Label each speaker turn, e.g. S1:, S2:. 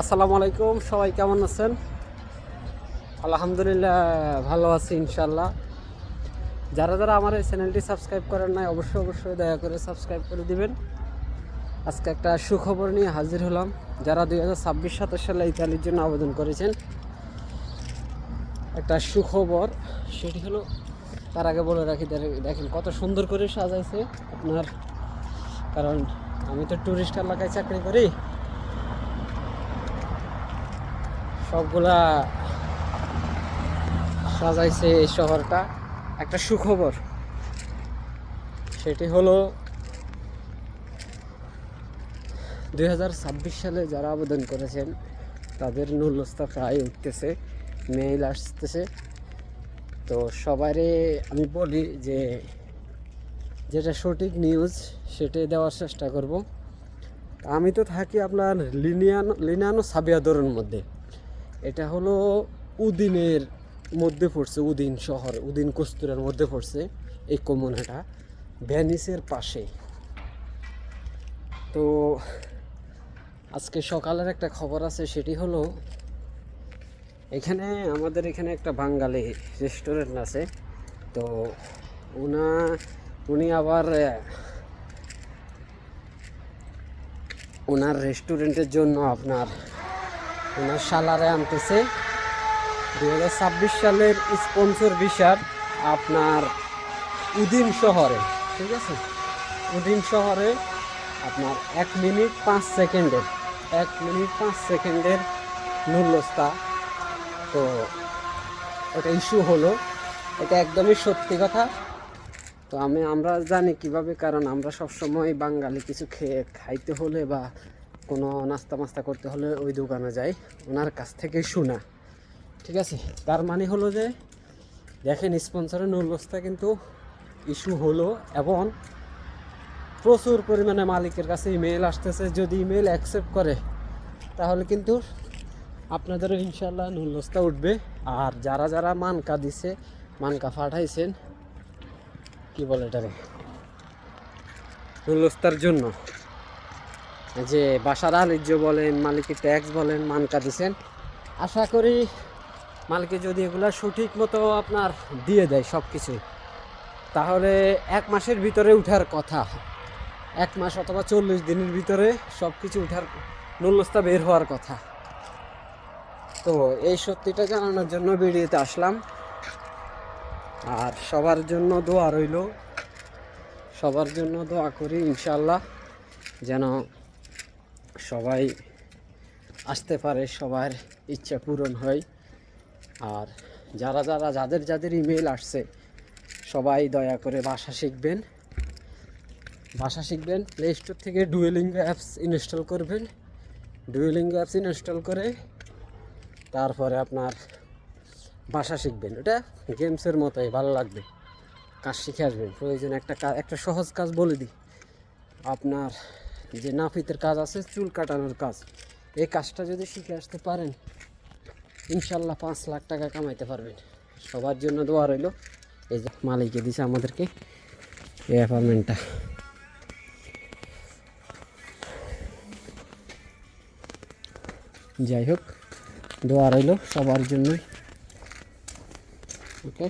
S1: আসসালামু আলাইকুম, সবাই কেমন আছেন? আলহামদুলিল্লাহ ভালো আছি ইনশাল্লাহ। যারা যারা আমার এই চ্যানেলটি সাবস্ক্রাইব করেন নাই অবশ্যই দয়া করে সাবস্ক্রাইব করে দিবেন। আজকে একটা সুখবর নিয়ে হাজির হলাম। যারা 2026-27 সালে ইতালির জন্য আবেদন করেছেন, একটা সুখবর সেটি হলো, তার আগে বলে রাখি, দেখেন কত সুন্দর করে সাজাইছে আপনার। কারণ আমি তো ট্যুরিস্ট এলাকায় চাকরি করি, সবগুলা সাজাইছে এই শহরটা। একটা সুখবর সেটি হলো 2026 সালে যারা আবেদন করেছেন তাদের নুরুলস্তা প্রায় উঠতেছে, মেইল আসতেছে। তো সবারই আমি বলি যে যেটা সঠিক নিউজ সেটাই দেওয়ার চেষ্টা করব। আমি তো থাকি আপনার লিনিয়ানো সাবিয়াদরের মধ্যে। এটা হলো উদিনের মধ্যে পড়ছে, উদিন শহর, উদিন কস্তুরের মধ্যে পড়ছে এই কমুনাটা, ভ্যানিসের পাশে। তো আজকে সকালের একটা খবর আছে, সেটি হলো আমাদের এখানে একটা বাঙালি রেস্টুরেন্ট আছে। তো উনি আবার ওনার রেস্টুরেন্টের জন্য ওনার সালারে আনতেছে 2026 সালের স্পন্সর ভিসার আপনার উদিন শহরে। ঠিক আছে, উদিন শহরে আপনার 1 মিনিট 5 সেকেন্ডের নুরুলস্তা। তো ওটা ইস্যু হলো, এটা একদমই সত্যি কথা। তো আমরা জানি কিভাবে, কারণ আমরা সবসময় বাঙালি কিছু খাইতে হলে বা কোনো নাস্তা করতে হলে ওই দোকানে যাই, ওনার কাছ থেকেই শোনা। ঠিক আছে, তার মানে হলো যে দেখেন স্পন্সরের নুরুলস্তা কিন্তু ইস্যু হলো, এবং প্রচুর পরিমাণে মালিকের কাছে ইমেল আসতেছে। যদি ইমেল অ্যাকসেপ্ট করে তাহলে কিন্তু আপনাদেরও ইনশাল্লাহ নুরুলস্তা উঠবে। আর যারা যারা মানকা পাঠাইছেন, কি বলে এটারে, নুরুলস্তার জন্য, যে বাসার আলিজ্য বলেন, মালিকের ট্যাক্স বলেন, মানকা দিছেন, আশা করি মালিকে যদি এগুলো সঠিক মতো আপনার দিয়ে দেয় সব কিছু, তাহলে 1 মাসের ভিতরে উঠার কথা। 1 মাস অথবা 40 দিনের ভিতরে সব কিছু উঠার, নুরুলস্তা বের হওয়ার কথা। তো এই সত্যিটা জানানোর জন্য ভিডিওতে আসলাম। আর সবার জন্য দোয়া রইল, সবার জন্য দোয়া করি ইনশাল্লাহ যেন সবাই আসতে পারে, সবার ইচ্ছা পূরণ হয়। আর যাদের ইমেল আসছে সবাই দয়া করে ভাষা শিখবেন। প্লে স্টোর থেকে ডুয়েলিঙ্গো অ্যাপস ইনস্টল করবেন। ডুয়েলিঙ্গো অ্যাপস ইনস্টল করে তারপরে আপনার ভাষা শিখবেন। এটা গেমসের মতোই, ভালো লাগবে। কাজ শিখে আসবেন। প্রয়োজন একটা সহজ কাজ বলে দিই, আপনার যে নাপিতের কাজ আছে, চুল কাটানোর কাজ, এই কাজটা যদি শিখে আসতে পারেন ইনশাল্লাহ 5 লাখ টাকা কামাইতে পারবেন। সবার জন্য দোয়া রইল। এই যে মালিকে দিছে আমাদেরকে এই অ্যাপার্টমেন্টটা। যাই হোক, দোয়া রইল সবার জন্যই। ওকে।